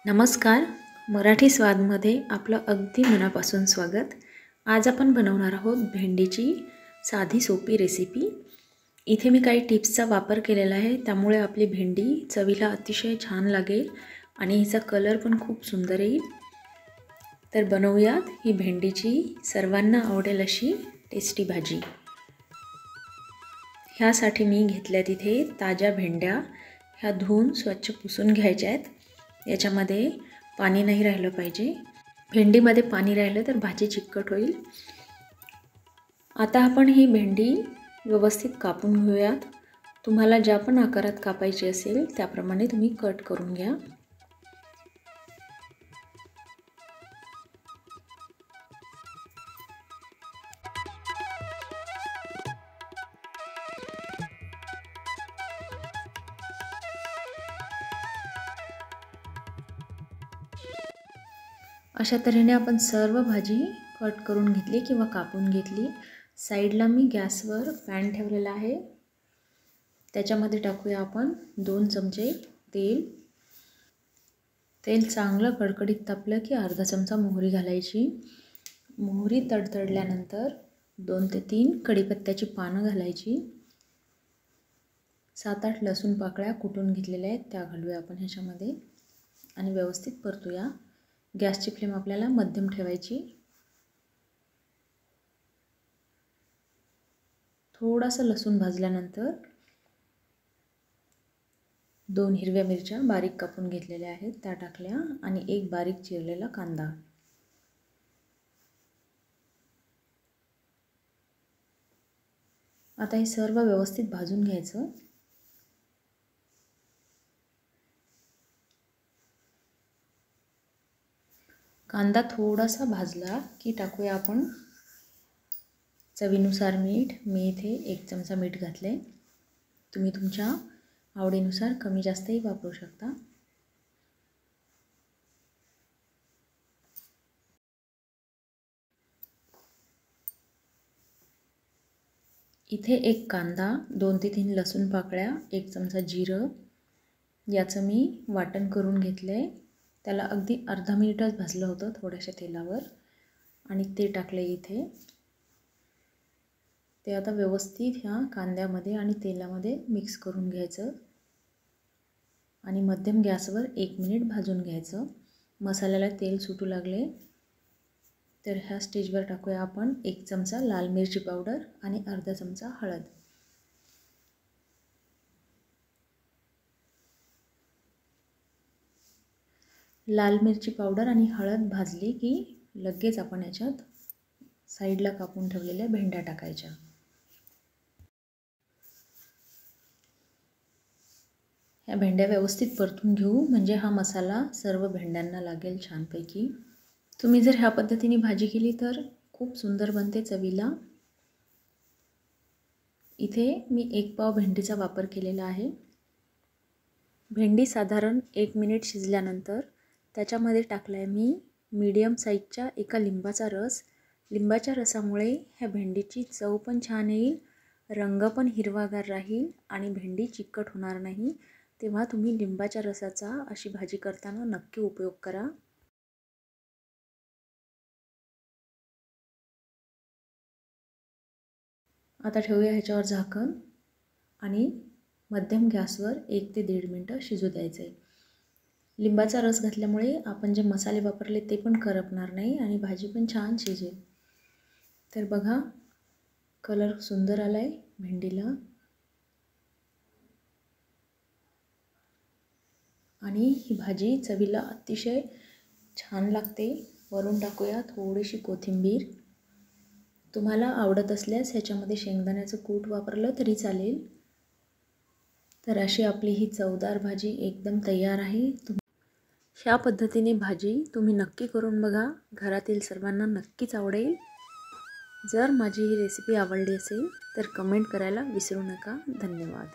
नमस्कार. मराठी स्वादमध्ये आपलं अगदी मनापासून स्वागत. आज आपण बनवणार आहोत भेंडीची साधी सोपी रेसिपी. इथे मी काही टिप्सचा वापर केलेला आहे, त्यामुळे आपली भेंडी चवीला अतिशय छान लागेल आणि हिचा कलर पण खूप सुंदर येईल. तर बनवूयात ही भेंडीची सर्वांना आवडेल अशी टेस्टी भाजी. ह्यासाठी मी घेतल्या तिथे ताज्या भेंड्या. ह्या धुवून स्वच्छ पुसून घ्यायच्या आहेत. याच्यामध्ये पाणी नाही राहिलं पाहिजे. भेंडीमध्ये पाणी राहिलं तर भाजी चिकट होईल. आता आपण ही भेंडी व्यवस्थित कापून घेऊयात. तुम्हाला ज्या पण आकारात कापायची असेल त्याप्रमाणे तुम्ही कट करून घ्या. अशा तऱ्हेने आपण सर्व भाजी कट करून घेतली किंवा कापून घेतली. साईडला मी गॅसवर पॅन ठेवलेला आहे. त्याच्यामध्ये टाकूया आपण 2 चमचे तेल. तेल चांगलं कडकडीत तापलं की अर्धा चमचा मोहरी घालायची. मोहरी तडतडल्यानंतर 2 ते 3 कढीपत्त्याची पानं घालायची. 7-8 लसूण पाकळ्या कुटून घेतलेल्या आहेत त्या घालूया आपण ह्याच्यामध्ये आणि व्यवस्थित परतूया. गॅसची फ्लेम आपल्याला मध्यम ठेवायची. थोडासा लसूण भाजल्यानंतर 2 हिरव्या मिरच्या बारीक कापून घेतलेल्या आहेत त्या टाकल्या आणि 1 बारीक चिरलेला कांदा. आता हे सर्व व्यवस्थित भाजून घ्यायचं. कांदा थोडासा भाजला की टाकूया आपण चवीनुसार मीठ. मी इथे 1 चमचा मीठ घातले. तुम्ही तुमच्या आवडीनुसार कमी जास्तही वापरू शकता. इथे 1 कांदा, 2 ते 3 लसूण पाकळ्या, 1 चमचा जिरं याचं मी वाटण करून घेतले. त्याला अगदी अर्धा मिनिटच भाजलं होतं थोड्याशा तेलावर आणि ते टाकले इथे. ते आता व्यवस्थित ह्या कांद्यामध्ये आणि तेलामध्ये मिक्स करून घ्यायचं आणि मध्यम गॅसवर 1 मिनिट भाजून घ्यायचं. मसाल्याला तेल सुटू लागले तर ह्या स्टेजवर टाकूया आपण 1 चमचा लाल मिरची पावडर आणि अर्धा चमचा हळद. लाल मिरची पावडर आणि हळद भाजली की लगेच आपण याच्यात साईडला कापून ठेवलेल्या भेंड्या टाकायच्या. ह्या भेंड्या व्यवस्थित परतून घेऊ म्हणजे हा मसाला सर्व भेंड्यांना लागेल छानपैकी. तुम्ही जर ह्या पद्धतीने भाजी केली तर खूप सुंदर बनते चवीला. इथे मी 1 पाव भेंडीचा वापर केलेला आहे. भेंडी साधारण 1 मिनिट शिजल्यानंतर त्याच्यामध्ये टाकला आहे मी मीडियम साईजच्या एका लिंबाचा रस. लिंबाच्या रसामुळे ह्या भेंडीची चव पण छान येईल, रंग पण हिरवागार राहील आणि भेंडी चिकट होणार नाही. तेव्हा तुम्ही लिंबाच्या रसाचा अशी भाजी करताना नक्की उपयोग करा. आता ठेवूया ह्याच्यावर झाकण आणि मध्यम गॅसवर 1 ते 1.5 मिनटं शिजू द्यायचं आहे. लिंबाचा रस घातल्यामुळे आपण जे मसाले वापरले ते पण करपणार नाही आणि भाजी पण छान शिजेल. तर बघा कलर सुंदर आला आहे भेंडीला आणि ही भाजी चवीला अतिशय छान लागते. वरून टाकूया थोडीशी कोथिंबीर. तुम्हाला आवडत असल्यास ह्याच्यामध्ये शेंगदाण्याचं कूट वापरलं तरी चालेल. तर अशी आपली ही चवदार भाजी एकदम तयार आहे. ह्या पद्धतीने भाजी तुम्ही नक्की करून बघा. घरातील सर्वांना नक्कीच आवडेल. जर माझी ही रेसिपी आवडली असेल तर कमेंट करायला विसरू नका. धन्यवाद.